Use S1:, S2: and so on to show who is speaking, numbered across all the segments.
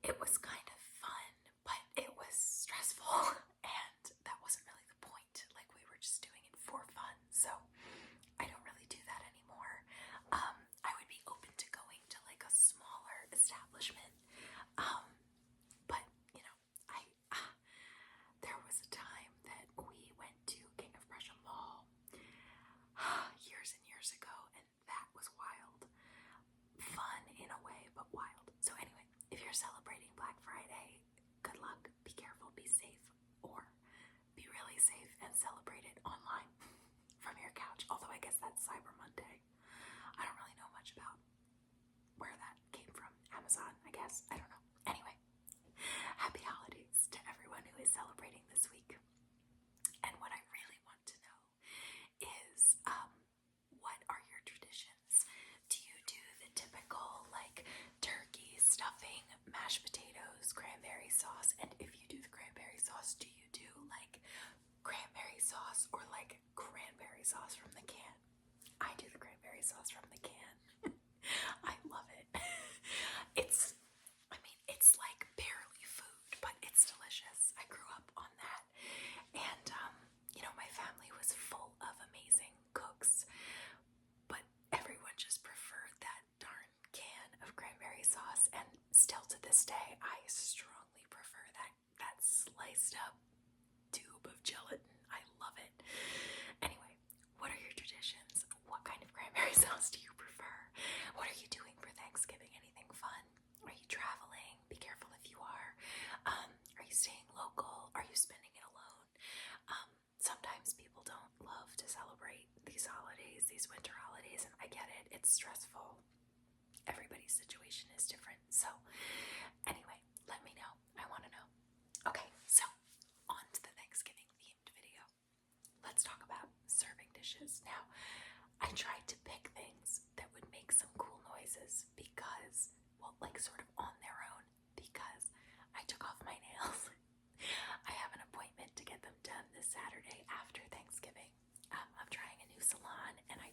S1: it was kind of fun, but it was stressful, and that wasn't really the point. Like, we were just doing it for fun, so I don't really do that anymore. I would be open to going to like a smaller establishment, but you know, I there was a time that we went to King of Prussia Mall years and years ago, and that was wild. Fun in a way, but wild. So anyway, if you're celebrating Black Friday, good luck, be careful, be safe, or be really safe and celebrate it online from your couch. Although I guess that's Cyber Monday. I don't really know much about where that came from. Amazon, I guess. I don't know. Anyway, happy holidays to everyone who is celebrating this week. And what I really want to know is, what are your traditions? Do you do the typical like turkey, stuffing, mashed potatoes, cranberry sauce? And if you do the cranberry sauce, do you do like cranberry sauce or like cranberry sauce from the can? I do the cranberry sauce from the can. I love it. It's like barely food, but it's delicious. I grew up on that. And, my family was full of amazing cooks, but everyone just preferred that darn can of cranberry sauce. And still to this day, I strongly prefer that sliced up tube of gelatin. I love it. Anyway, what are your traditions? What kind of cranberry sauce do you prefer? What are you doing for Thanksgiving? Anything fun? Are you traveling? Be careful if you are. Are you staying local? Are you spending it alone? Sometimes people don't love to celebrate these holidays, these winter holidays, and I get it. It's stressful. Everybody's situation is different. So anyway, let me know. I want to know. Okay, so on to the Thanksgiving themed video. Let's talk about serving dishes. Now, I tried to pick things that would make some cool noises because, well, like sort of on their own, because I took off my nails. I have an appointment to get them done this Saturday after Thanksgiving. I'm trying a new salon, and I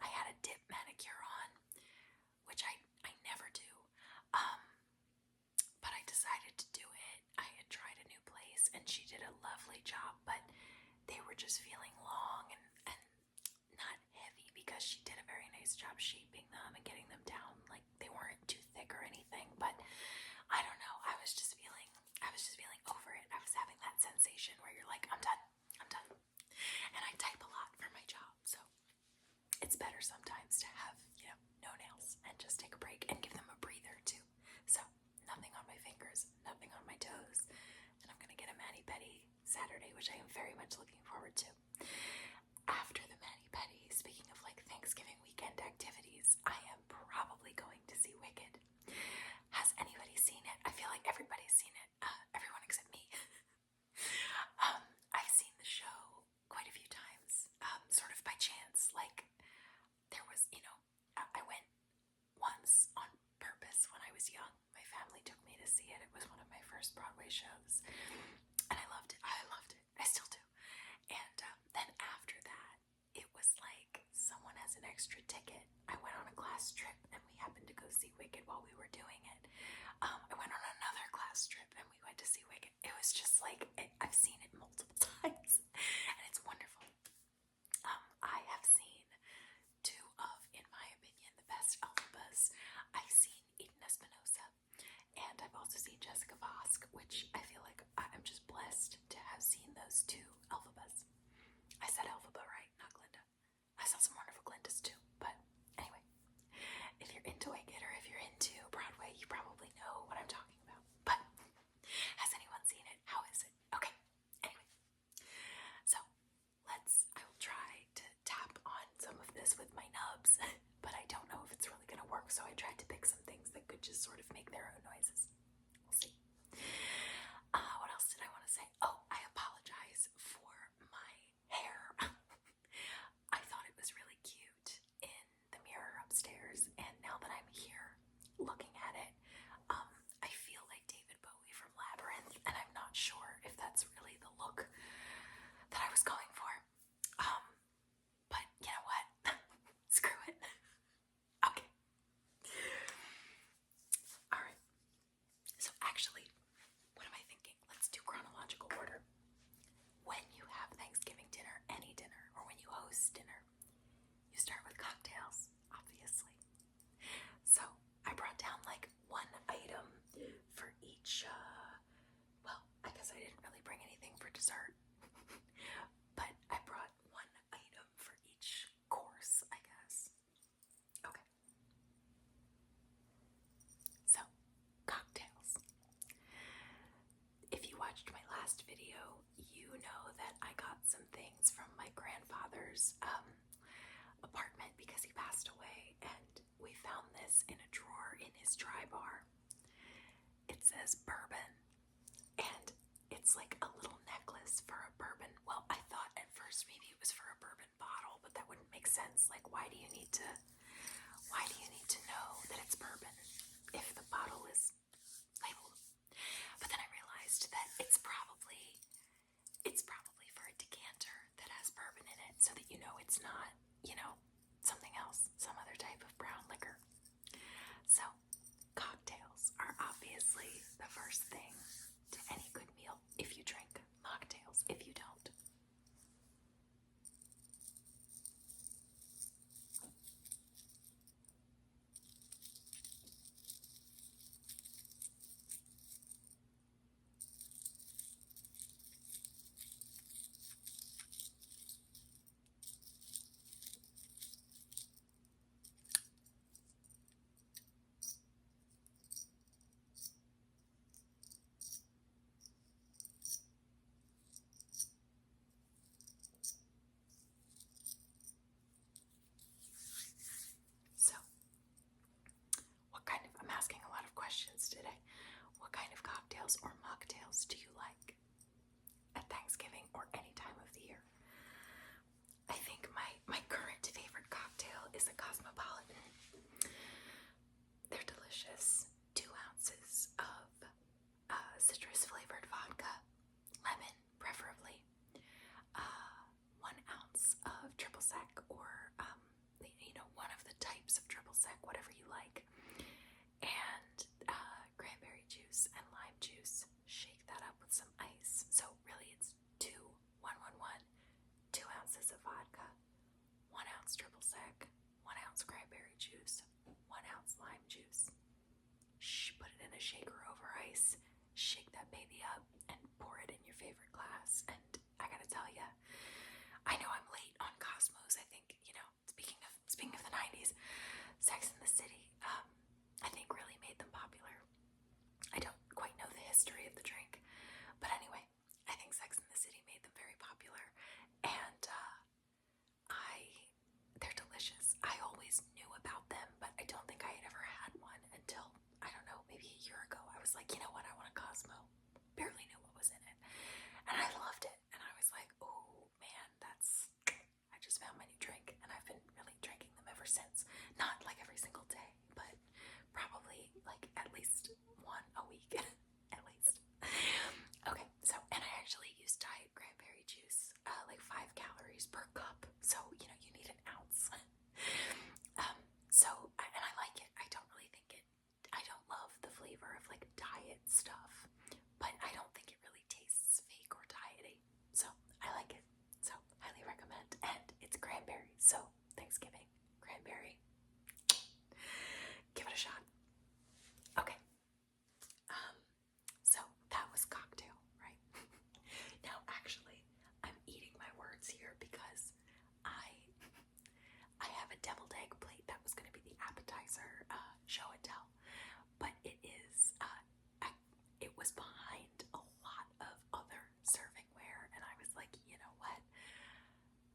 S1: had a dip manicure on, which I never do. But I decided to do it. I had tried a new place, and she did a lovely job, but they were just feeling long and not heavy because she did a very nice job shaping them and getting them down. Like, they weren't too thick or anything, but I don't know. I was just feeling over it. I was having that sensation where you're like, I'm done. And I type a lot for my job, so it's better sometimes to have, no nails and just take a break and give them a breather too. So nothing on my fingers, nothing on my toes, and I'm gonna get a mani-pedi Saturday, which I am very much looking forward to. After the mani-pedi, speaking of like Thanksgiving weekend activities, I am probably going to see Wicked. Has anybody seen it? I feel like everybody's seen it. Everyone except me. I've seen the show quite a few times, sort of by chance. Like, there was, I went once on purpose when I was young. My family took me to see it. It was one of my first Broadway shows, and I loved it. I still do. And then after that, it was like someone has an extra ticket. I went on a class trip, and we happened to go see Wicked while we were doing it. I went on another class trip, and we went to see Wicked. It was just like, I've seen it multiple times, and it's wonderful. I have seen two of, in my opinion, the best Elphibas. I've seen Eden Espinosa, and I've also seen Jessica Vosk, which I feel like I'm just blessed to have seen those two Elphibas. I said Elphaba right, not Glinda. I saw some wonderful Glindas too, but anyway, if you're into Wicked or if you're into Broadway, you probably know what I'm talking about. But has anyone seen it? How is it? Okay, anyway. So I will try to tap on some of this with my nubs, but I don't know if it's really gonna work, so I tried to pick some things that could just sort of make their own noises. We'll see. What else did I want to say? Oh, I apologize for my hair. I thought it was really cute in the mirror upstairs, and now that I'm here looking at it, I feel like David Bowie from Labyrinth, and I'm not sure if that's really the look that I was going for. But you know what? Screw it. Okay. Alright. says bourbon, and it's like a little necklace for a bourbon. Well, I thought at first maybe it was for a bourbon bottle, but that wouldn't make sense. Like, why do you need to know that it's bourbon if the bottle is labeled? But then I realized that it's probably for a decanter that has bourbon in it, so that you know it's not, something else, some other type of brown liquor. So, cocktails are obviously the first thing to any good meal if you drink mocktails. If you don't, so I'm asking a lot of questions today. What kind of cocktails or mocktails do you like at Thanksgiving or any time of the year? I think my current favorite cocktail is a Cosmopolitan. They're delicious. 2 ounces of citrus flavored vodka, lemon preferably, 1 ounce of triple sec, or one of the types of triple sec, whatever you like, and cranberry juice and lime juice. Shake that up with some ice. So really it's 2 ounces of vodka, 1 ounce triple sec, 1 ounce cranberry juice, 1 ounce lime juice. Put it in a shaker over ice, shake that baby up, and pour it in your favorite glass. And I gotta tell ya, I know I'm late on Cosmos. I think, speaking of the 90s, Sex and the City, I think really made them popular. I don't quite know the history of the drink, but anyway, I think Sex and the City made them very popular, and they're delicious. I always knew about them, but I don't think I had ever had one until, I don't know, maybe a year ago. I was like, you know what, I want a Cosmo. Barely knew what was in it, and I loved it, and I was like, oh man, I just found my new drink, and I've been really drinking them ever since. Not like every single day, but probably like at least one a week, at least. Okay, so, and I actually use diet cranberry juice, like 5 calories per cup, so you need an ounce. And I like it. I don't love the flavor of like diet stuff, but I don't think it really tastes fake or diety, so I like it. So highly recommend, and it's cranberry, so Thanksgiving cranberry, give it a shot. Okay, so that was cocktail, right? Now actually I'm eating my words here because I have a deviled egg plate. That was going to be the appetizer show and tell, but it was behind a lot of other servingware, and I was like, you know what?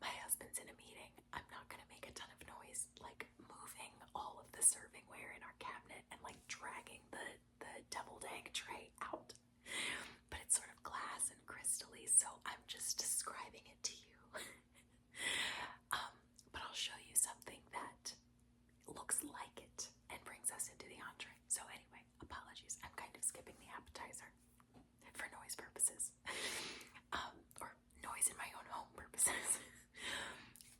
S1: My husband's in a meeting. I'm not going to make a ton of noise, like moving all of the servingware in our cabinet and like dragging the deviled egg tray out. But it's sort of glass and crystally, so I'm just describing it to you. But I'll show you something that looks like it and brings us into the entree. So anyway, apologies. I'm kind of skipping the appetizer for noise purposes, or noise in my own home purposes.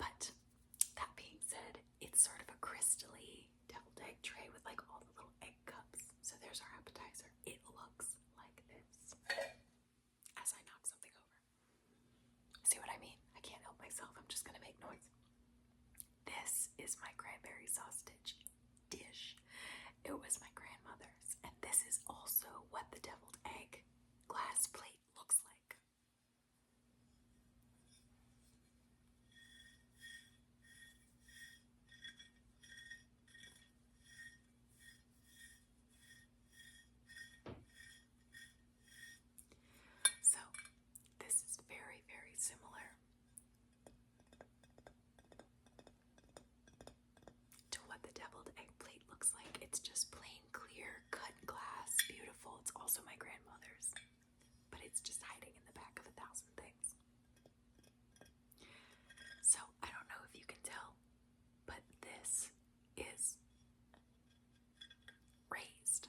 S1: But that being said, it's sort of a crystally deviled egg tray with like all the little egg cups. So there's our appetizer. It looks like this as I knock something over. See what I mean? I can't help myself. I'm just gonna make noise. This is my cranberry sausage dish. It was my grandmother's, and this is also what the deviled egg glass plate looks like. So this is very, very similar to what the deviled egg plate looks like. It's just plain clear cut glass, beautiful. It's all also my grandmother's, but it's just hiding in the back of 1,000 things. So I don't know if you can tell, but this is raised.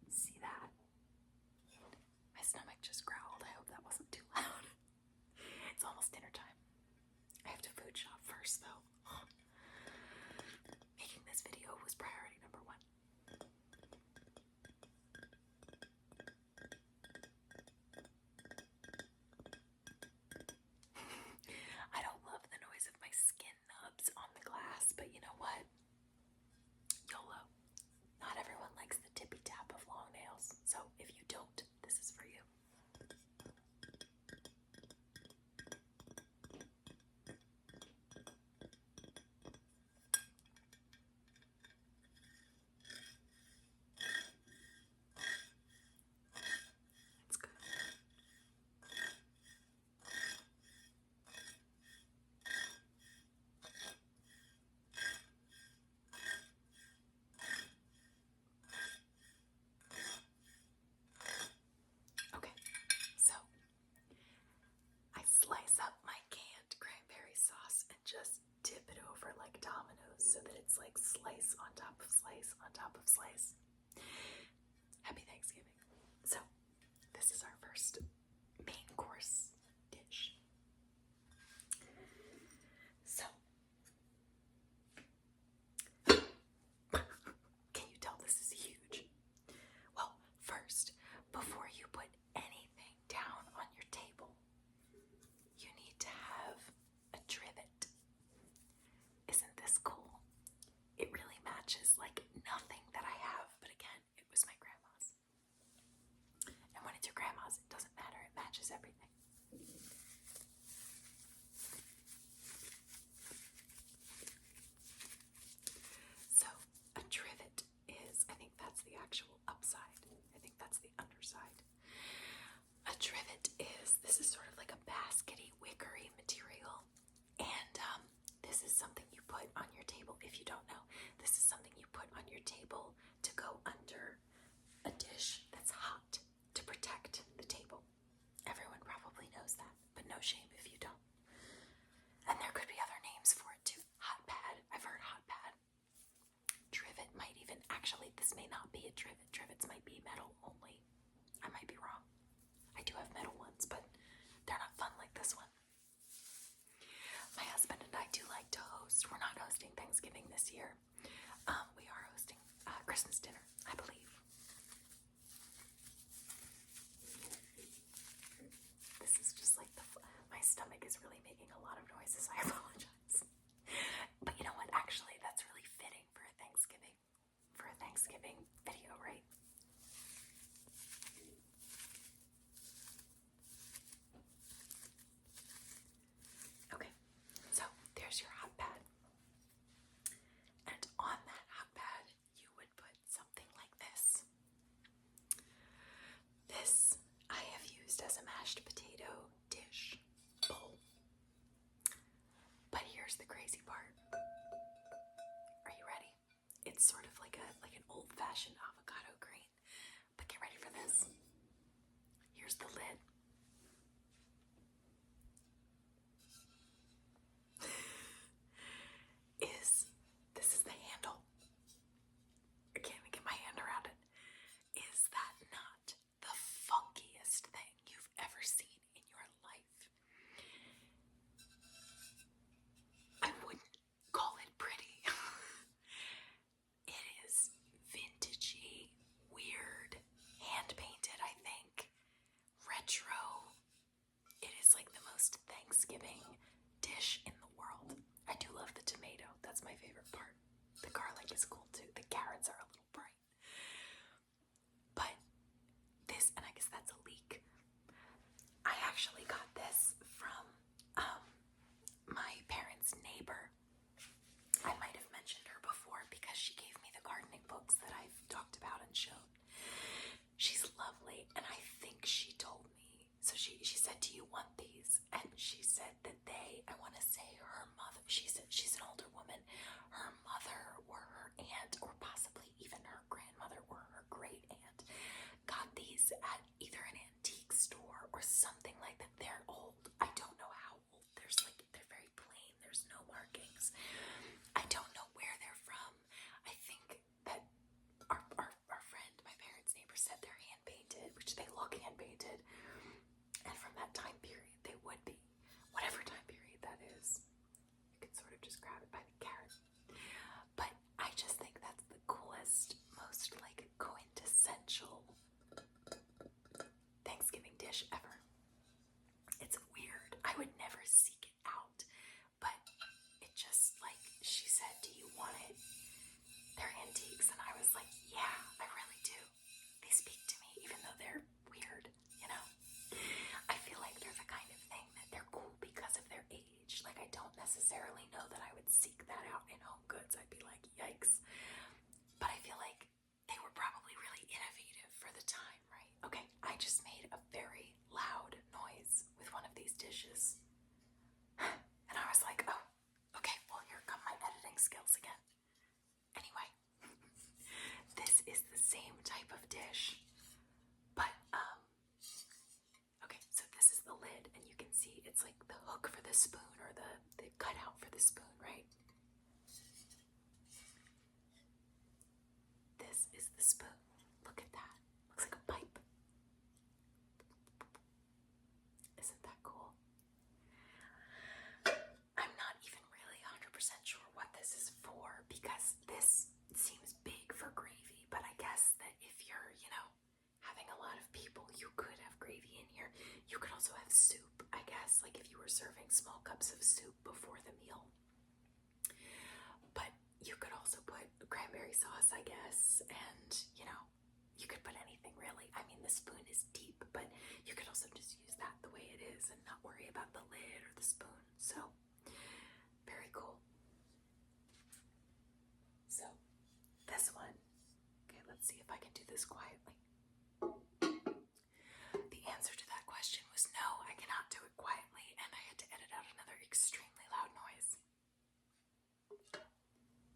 S1: See that? My stomach just growled. I hope that wasn't too loud. It's almost dinner time. I have to food shop first, though. Making this video was priority number 1. I don't love the noise of my skin nubs on the glass, but you know what? YOLO. Not everyone likes the tippy tap of long nails, so if you don't, this is for you. It's good. Okay, so I slice up my canned cranberry sauce and just tip it over like dominoes so that it's like slice on top of slice on top of slice. Happy Thanksgiving. So, this is our first main course dish. So, can you tell this is huge? Well, first, before you put anything down on your table, you need to have a trivet. Isn't this cool? It really matches like nothing that I have, but again, it was my grandma's. And when it's your grandma's, it doesn't matter, it matches everything. So, a trivet is, I think that's the actual upside. I think that's the underside. A trivet is, this is sort of like a baskety, wickery material. And this is something you put on your table. If you don't know, this is something you put on your table to go under a dish that's hot to protect the table. Everyone probably knows that, but no shame if you don't. And there could be other names for it too. Hot pad. I've heard hot pad. Trivet might even, actually, this may not be a trivet. Trivets might be metal only. I might be wrong. I do have metal ones, but they're not fun like this one. My husband and I do like to host. We're not hosting Thanksgiving this year. We are hosting Christmas dinner, I believe. This is just like my stomach is really making a lot of noises. I apologize. But you know what? Actually, that's really fitting for a Thanksgiving video, right? Okay, so there's your hot pad. And on that hot pad, you would put something like this. This I have used as a mashed potato dish bowl. But here's the crazy part. Are you ready? It's sort of like an old-fashioned avocado green. But get ready for this. Here's the lid. This is the handle. I can't even get my hand around it. Is that not the funkiest thing you've ever seen in your life? I wouldn't call it pretty. It is vintagey, weird, hand-painted, I think. Retro. It is like the most Thanksgiving dish in the world. I do love the tomato. That's my favorite part. The garlic is cool too. The carrots are a little bright. But this, and I guess that's a leak. I actually got this from my parents' neighbor. I might have mentioned her before because she gave me the gardening books that I've talked about and shown. She's lovely, and I think she told me, so she said, do you want these? And she said that I want to say her mother, she said she's an older woman, her mother or her aunt or possibly even that time period, they would be. Whatever time period that is. You can sort of just grab it by the carrot. But I just think that's the coolest, most like quintessential Thanksgiving dish ever. It's weird. I would never seek it out, but it just like, she said, "Do you want it?" They're antiques, and I was like, yeah, I really do. They speak to me, even though they're weird, you know? I feel like they're the kind of thing that they're cool because of their age. Like, I don't necessarily know that I would seek that out in Home Goods. I'd be like, yikes. But I feel like they were probably really innovative for the time, right? Okay, I just made a very loud noise with one of these dishes. And I was like, oh, okay, well, here come my editing skills again. Anyway, this is the same type of dish, but, okay, so this is the lid, and you can see it's like the hook for the spoon, or the cutout for the spoon, right? This is the spoon. Look at that. Looks like a pipe. Isn't that cool? I'm not even really 100% sure what this is for, because this seems big for gravy, but I guess that if you're, having a lot of people, you could have gravy in here. You could also have soup, I guess, like if you were serving small cups of soup before the meal. But you could also put cranberry sauce, I guess, and, you could put anything really. I mean, the spoon is deep, but you could also just use that the way it is and not worry about the lid or the spoon. So, very cool. So, this one, okay, let's see if I can do this quietly. The answer to that question was no, I cannot do it quietly, and I had to edit out another extremely loud noise.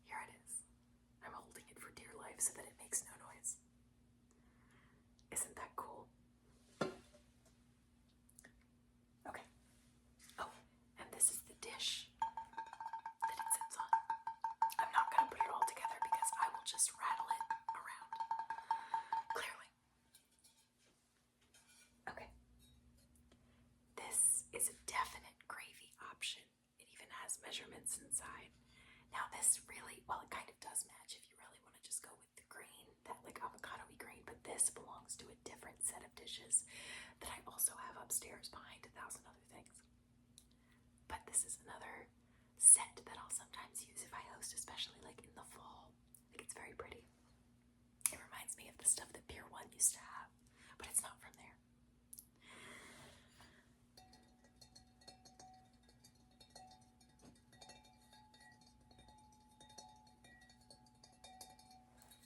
S1: Here it is. I'm holding it for dear life so that it makes no noise. Isn't that cool? Okay. Oh, and this is the dish that it sits on. I'm not going to put it all together because I will just rattle it around. Clearly. Okay. This is a definite gravy option. It even has measurements inside. Now this really, well, it kind of does match if you really want to just go with the green, that like avocado-y green, but this belongs to a different set of dishes that I also have upstairs behind 1,000 other things. But this is another set that I'll sometimes use if I host, especially like in the fall. I think it's very pretty. It reminds me of the stuff that Pier 1 used to have, but it's not from there.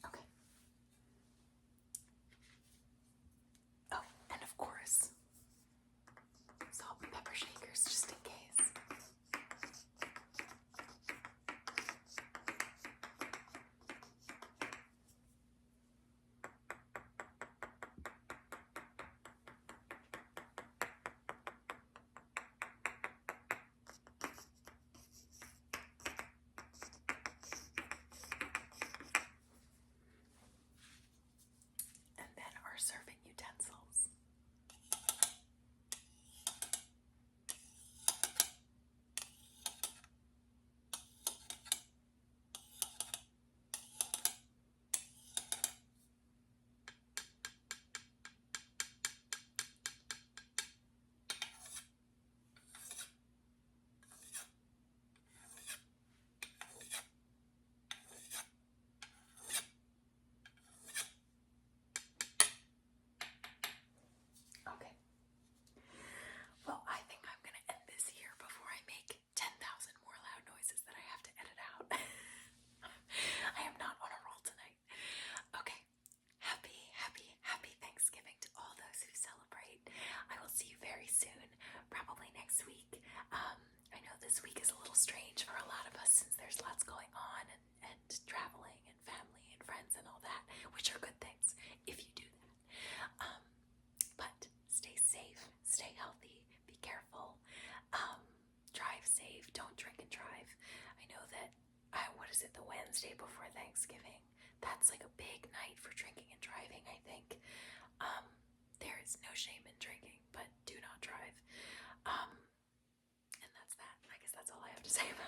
S1: Okay. Oh, and of course, salt and pepper shakers just in case. And then our serving utensils. Okay. Well, I think I'm going to end this here before I make 10,000 more loud noises that I have to edit out. I am not on a roll tonight. Okay. Happy, happy, happy Thanksgiving to all those who celebrate. I will see you very soon, probably next week. I know this week is a little strange for a lot of us since there's lots going on, and traveling and family and friends and all that, which are good things if you do that. But stay safe, stay healthy, be careful, drive safe, don't drink and drive. I know that, what is it, the Wednesday before Thanksgiving, that's like a big night for drinking and driving, I think. There is no shame in drinking, but do not drive. to say about